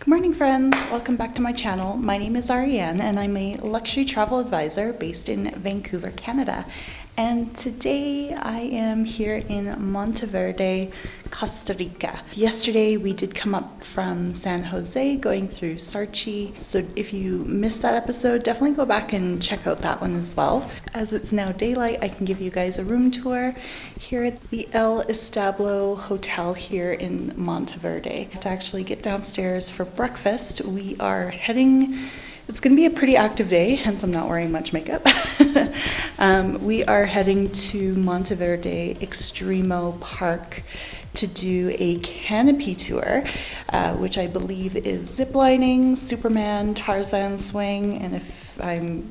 Good morning, friends. Welcome back to my channel. My name is Ariane and I'm a luxury travel advisor based in Vancouver, Canada. And today I am here in Monteverde, Costa Rica. Yesterday we did come up from San Jose going through Sarchi. So if you missed that episode, definitely go back and check out that one as well. As it's now daylight, I can give you guys a room tour here at the Establo Hotel here in Monteverde. To actually get downstairs for breakfast, we are heading. It's going to be a pretty active day, hence I'm not wearing much makeup. We are heading to Monteverde Extremo Park to do a canopy tour, which I believe is ziplining, Superman, Tarzan swing, and if I'm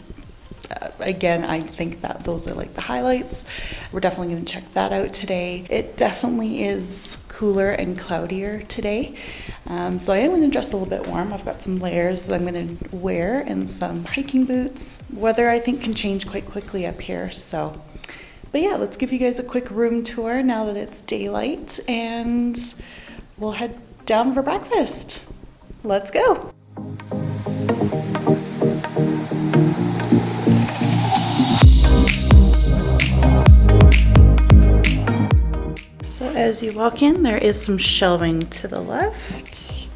again, I think that those are like the highlights. We're definitely going to check that out today. It definitely is cooler and cloudier today. So I am going to dress a little bit warm. I've got some layers that I'm going to wear and some hiking boots. Weather, I think, can change quite quickly up here. But yeah, let's give you guys a quick room tour now that it's daylight, and we'll head down for breakfast. Let's go. So as you walk in, there is some shelving to the left.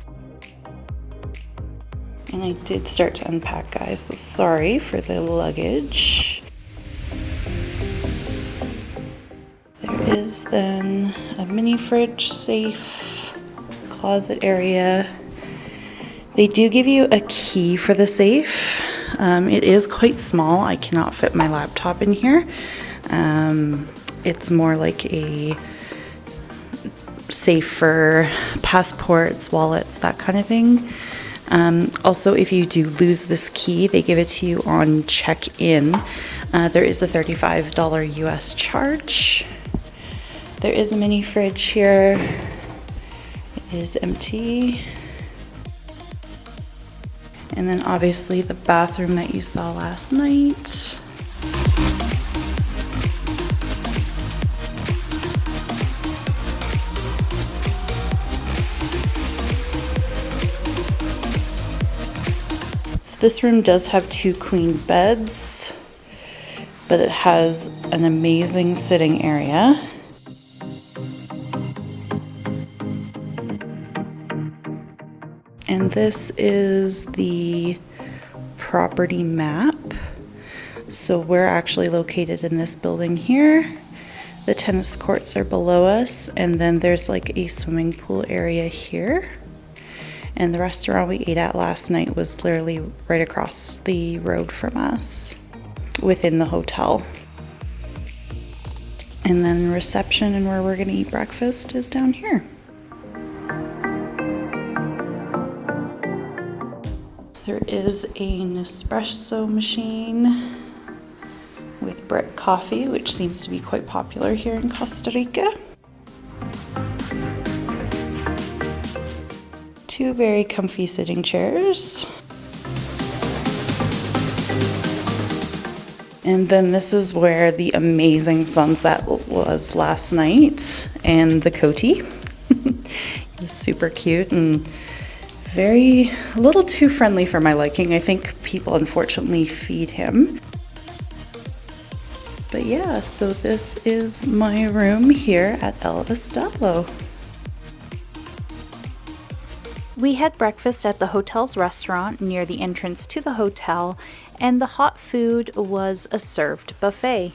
And I did start to unpack, guys, so sorry for the luggage. There is then a mini fridge, safe, closet area. They do give you a key for the safe. It is quite small. I cannot fit my laptop in here. It's more like a safe for passports, wallets, that kind of thing. Also, if you do lose this key, they give it to you on check-in. There is a $35 US charge. There is a mini fridge here. It is empty. And then obviously the bathroom that you saw last night. This room does have 2 queen beds, but it has an amazing sitting area. And this is the property map. So we're actually located in this building here. The tennis courts are below us, and then there's like a swimming pool area here. And the restaurant we ate at last night was literally right across the road from us, within the hotel. And then reception and where we're gonna eat breakfast is down here. There is an espresso machine with Brett coffee, which seems to be quite popular here in Costa Rica. 2 very comfy sitting chairs. And then this is where the amazing sunset was last night, and the coati. He was super cute and a little too friendly for my liking. I think people unfortunately feed him. But yeah, so this is my room here at El Establo. We had breakfast at the hotel's restaurant near the entrance to the hotel, and the hot food was a served buffet.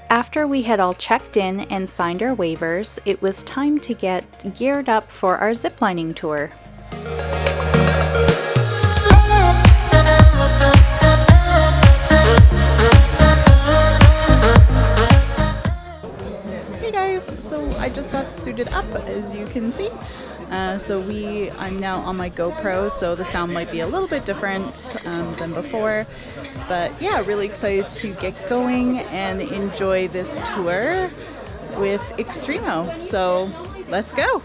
After we had all checked in and signed our waivers, it was time to get geared up for our ziplining tour. Hey guys, so I just got suited up, as you can see. I'm now on my GoPro, so the sound might be a little bit different than before. But yeah, really excited to get going and enjoy this tour with Extremo. So let's go.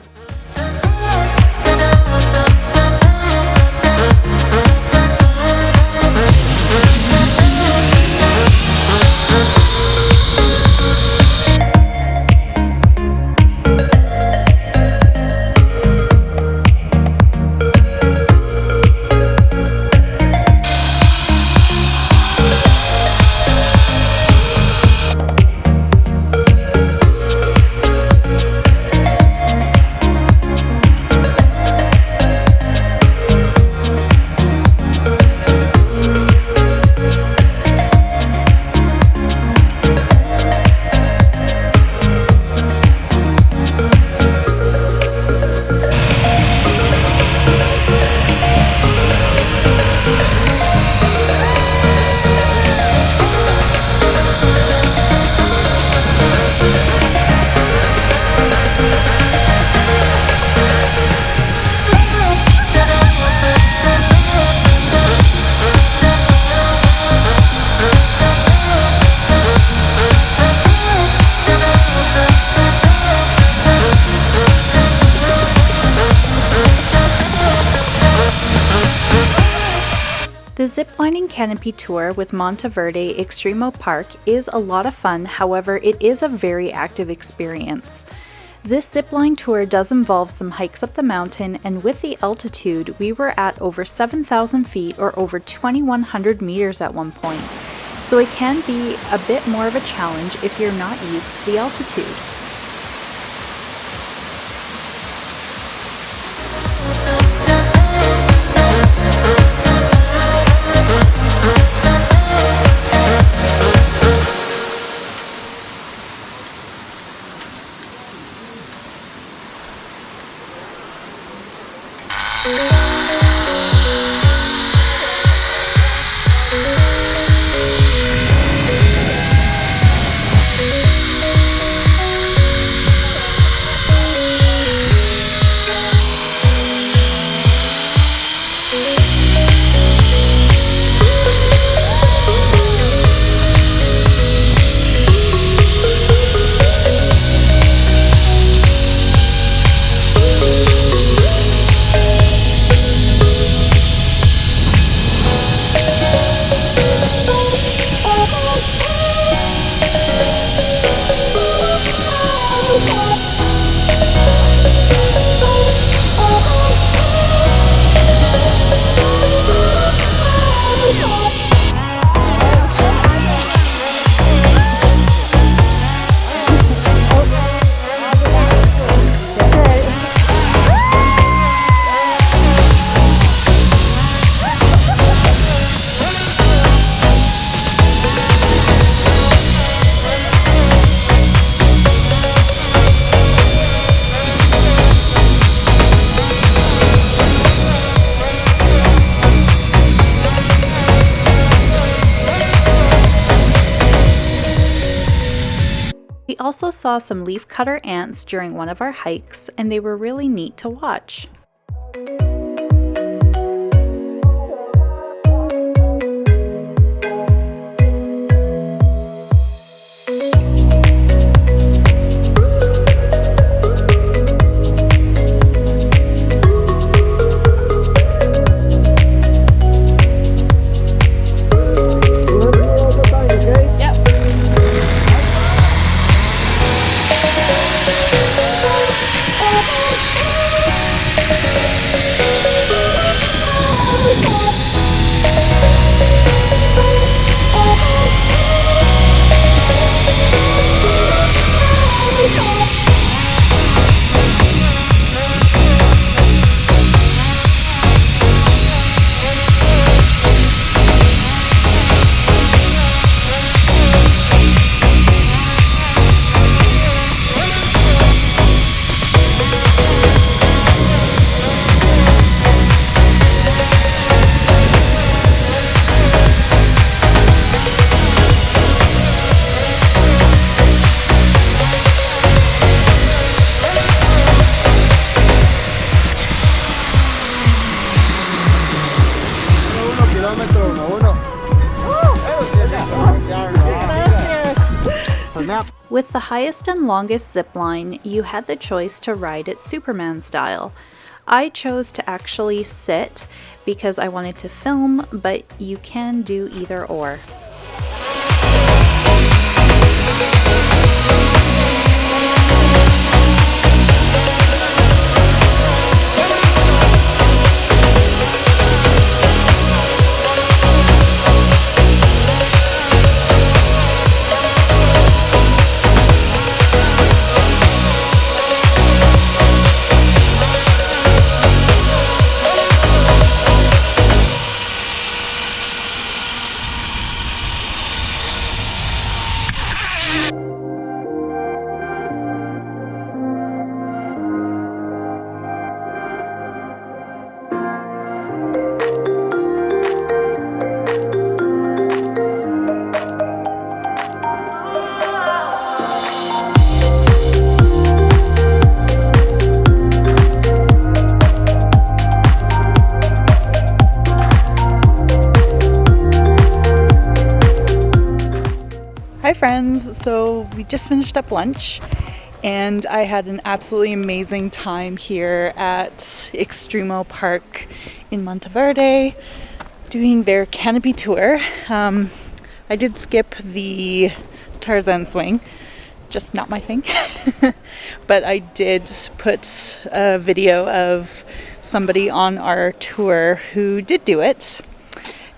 The ziplining canopy tour with Monteverde Extremo Park is a lot of fun, however it is a very active experience. This zipline tour does involve some hikes up the mountain, and with the altitude we were at over 7,000 feet or over 2,100 meters at one point, so it can be a bit more of a challenge if you're not used to the altitude. We also saw some leafcutter ants during one of our hikes, and they were really neat to watch. With the highest and longest zip line, you had the choice to ride it Superman style. I chose to actually sit because I wanted to film, but you can do either or. Hi friends, so we just finished up lunch and I had an absolutely amazing time here at Extremo Park in Monteverde doing their canopy tour. I did skip the Tarzan swing, just not my thing, but I did put a video of somebody on our tour who did do it.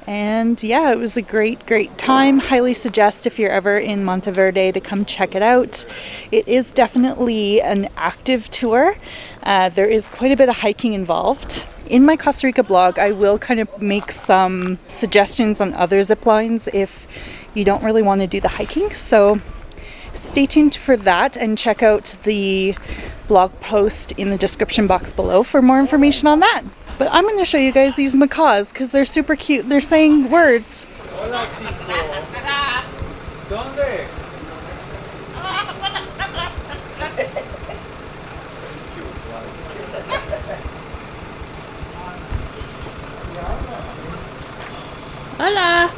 And yeah, it was a great time. Highly suggest if you're ever in Monteverde to come check it out. It is definitely an active tour. There is quite a bit of hiking involved. In my Costa Rica blog, I will kind of make some suggestions on other zip lines if you don't really want to do the hiking. So stay tuned for that and check out the blog post in the description box below for more information on that. But I'm going to show you guys these macaws because they're super cute. They're saying words. Hola, chico. ¿Dónde? Hola.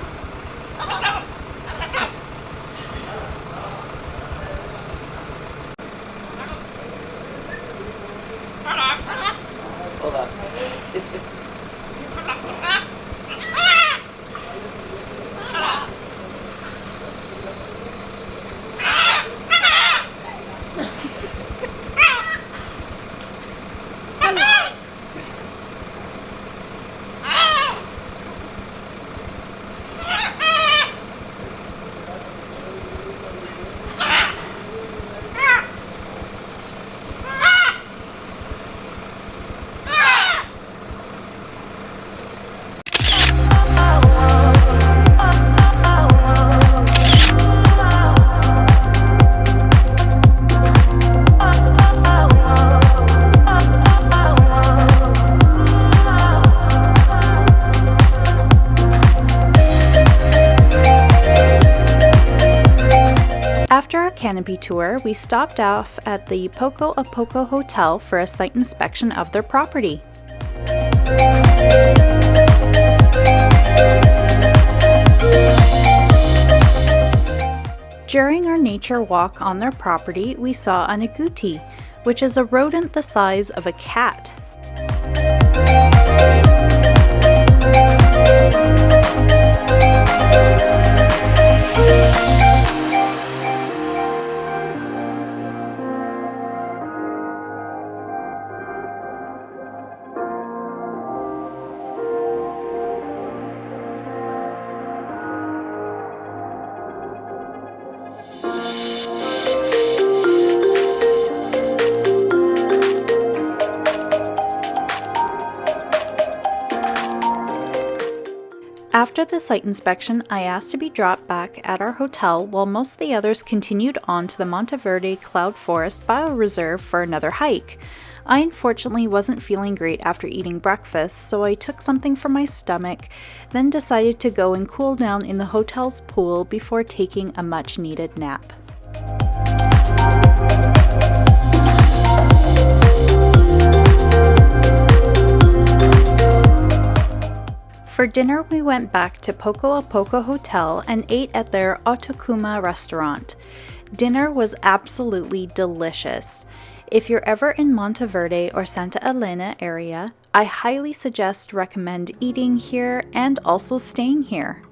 Hola. After our canopy tour, we stopped off at the Poco Hotel for a site inspection of their property. During our nature walk on their property, we saw an agouti, which is a rodent the size of a cat. After the site inspection, I asked to be dropped back at our hotel while most of the others continued on to the Monteverde Cloud Forest Bioreserve for another hike. I unfortunately wasn't feeling great after eating breakfast, so I took something for my stomach, then decided to go and cool down in the hotel's pool before taking a much-needed nap. For dinner, we went back to Poco Hotel and ate at their Otokuma restaurant. Dinner was absolutely delicious. If you're ever in Monteverde or Santa Elena area, I highly recommend eating here and also staying here.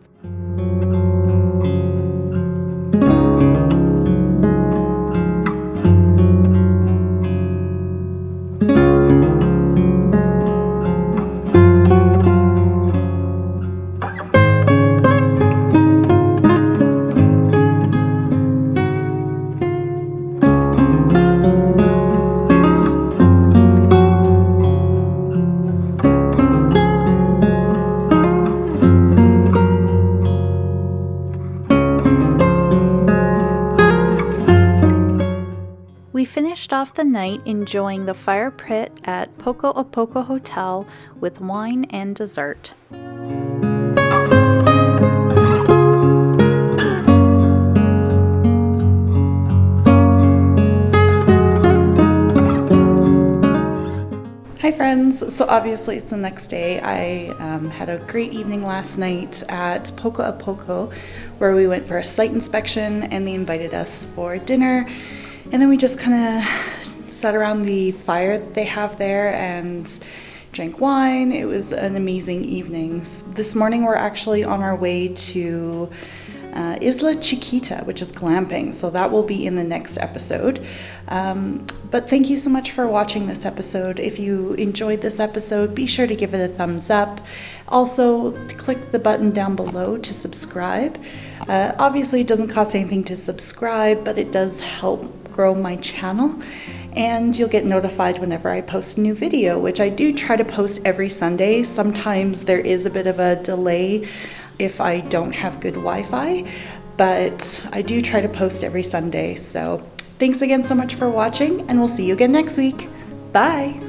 We finished off the night enjoying the fire pit at Poco Hotel with wine and dessert. Hi friends, so obviously it's the next day. I had a great evening last night at Poco, where we went for a site inspection and they invited us for dinner. And then we just kind of sat around the fire that they have there and drank wine. It was an amazing evening. This morning we're actually on our way to Isla Chiquita, which is glamping, so that will be in the next episode. But thank you so much for watching this episode. If you enjoyed this episode, be sure to give it a thumbs up. Also, click the button down below to subscribe. Obviously, it doesn't cost anything to subscribe, but it does help grow my channel, and you'll get notified whenever I post a new video, which I do try to post every Sunday. Sometimes there is a bit of a delay if I don't have good Wi-Fi, but I do try to post every Sunday. So thanks again so much for watching, and we'll see you again next week. Bye!